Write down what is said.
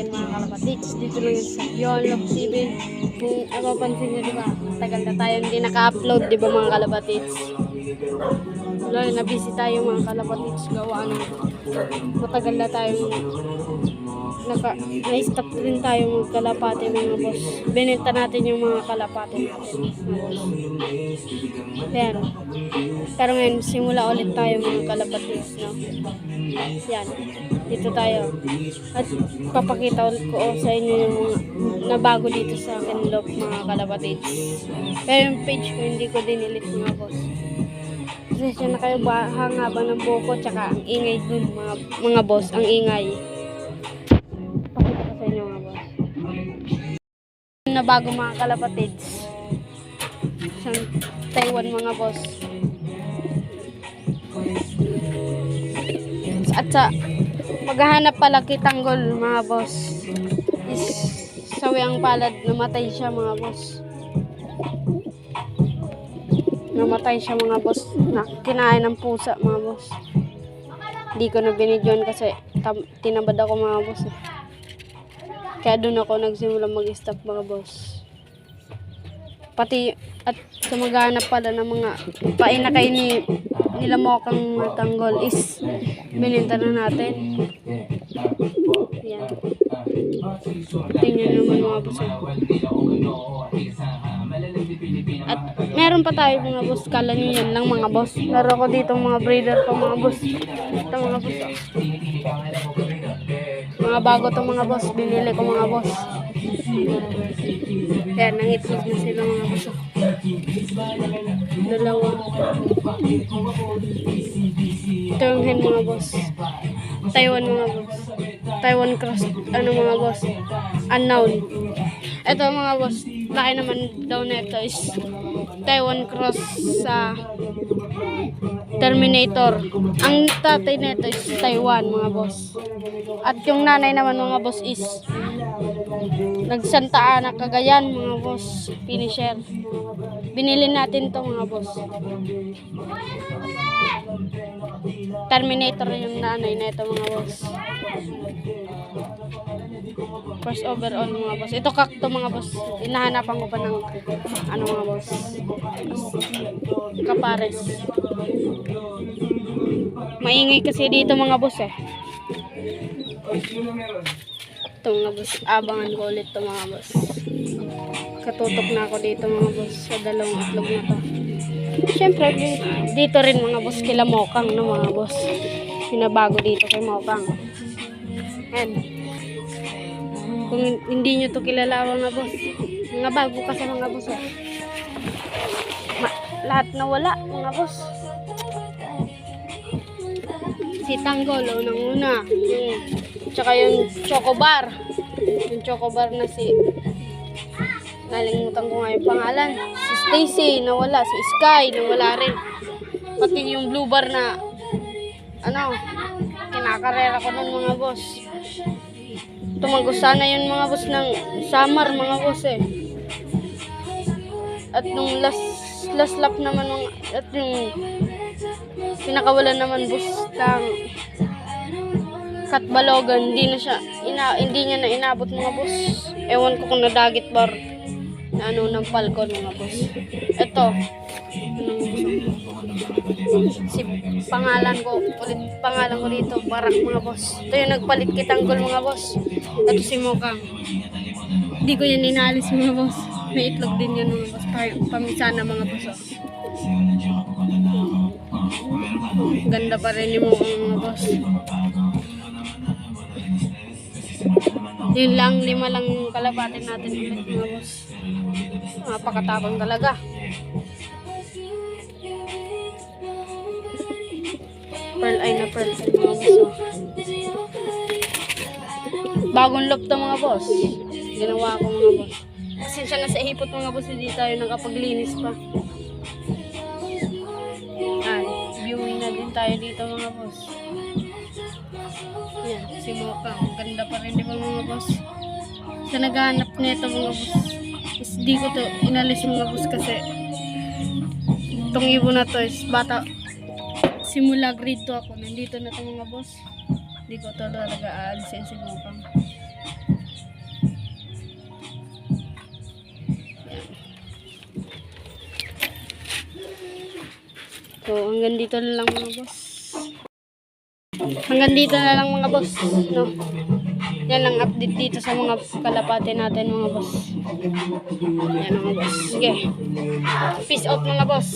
natin mga kalapatids. Dito lang yun sa Yonlock TV. Kung napapansin nyo, diba, tagal na tayo hindi naka-upload, diba mga kalapatids? Lalo na busy tayo mga kalapatids. Gawa ng matagal na tayo na-stop rin tayo magkalapate mga boss. Binenta natin yung mga kalapate natin mga boss. Yan. Pero ngayon, simula ulit tayo mga kalapatids, no? Yan. Dito tayo. At papakita ulit ko sa inyo yung mga nabago dito sa Kinlock mga kalapatids. Pero yung page ko, hindi ko dinilit mga boss. Kasi na kayo ba hangaba ng buko tsaka ang ingay dun mga boss. Ang ingay. Pakita ko sa inyo mga boss. Nabago mga kalapatids. Sa Taiwan mga boss. At sa paghahanap pala kitanggol mga boss is sawi ang palad, namatay siya mga boss. Namatay siya mga boss, na kinain ng pusa mga boss. Hindi ko na binidyon kasi tinabad ako mga boss. Kaya doon ako nagsimula mag-stop mga boss. Pati at sa maghanap pala ng mga painakay nila mokang tanggol is bininta na natin. Yan. Tingnan naman mga boss. At meron pa tayo mga boss. Kala nyo yan lang mga boss. Meron ko dito mga breeder pa mga boss. Ito mga boss. Mga bago to mga boss. Binili ko mga boss. Yan, nangitlog na sila mga boss. Dalawa. Ito yung hen mga boss. Taiwan mga boss. Taiwan cross. Ano mga boss? Unknown. Ito mga boss. Laki naman daw na ito is Taiwan cross sa Terminator. Ang tatay nito is Taiwan mga boss. At yung nanay naman mga boss is Nagsanta Ana Cagayan mga boss. Finisher. Binili natin to mga boss. Terminator yung nanay nito mga boss. Crossover on mga boss. Ito kakto mga boss. Hinahanapan ko pa ng ano mga boss. Kapares. Maingay kasi dito mga boss eh. Ito mga boss. Abangan ko ulit to mga boss. Katutok na ako dito mga boss sa dalawang itlog na to. Siyempre dito rin mga boss kila Mokang no mga boss. Pinabago dito kay Mokang. And kung hindi nyo to kilala mga boss, mga bago kasi mga boss eh. Lahat na wala mga boss. Si Tanggol unang-una. Tsaka yung Chocobar. Yung Chocobar na si nalimutan ko nga yung pangalan. Si Stacy nawala, si Sky nawala rin. Pati yung Blue Bar na ano, kinakarera ko ng mga boss. Tumagos sana yun mga boss ng summer mga boss eh. At nung last lap naman at yung pinakawalan naman boss ng Katbalogan, hindi niya na inabot mga boss. Ewan ko kung nadagit bar na ano ng Falcon mga boss. Ito si pangalan ko dito Barak mga boss. Ito yung nagpalit kitanggol mga boss. Ito si Mokang. Hindi ko yan inalis mga boss. May itlog din yan mga boss. Pamisana mga boss. Ganda pa rin yung mga boss. Yun lang, 5 lang kalabatin natin ulit mga boss. Napakatapang talaga. Pearl eye na pearl eye mga boss. Bagong loop to mga boss. Ginawa ko mga boss. Pasensya na sa hipot mga boss, hindi tayo nakapaglinis pa. Viewing na din tayo dito mga boss. Yan, si Mokang. Ganda pa rin diba mga boss. Sa naghahanap nito mga boss, hindi ko to inalis mga boss kasi itong ibon na to is bata. Simula grade 2 ako. Nandito na to mga boss. Hindi ko to talaga aalisin si Mokang. So, hanggang dito na lang mga boss. Hanggang dito na lang mga boss, no? Yan ang update dito sa mga kalapate natin mga boss. Yan mga boss. Sige. Peace out mga boss.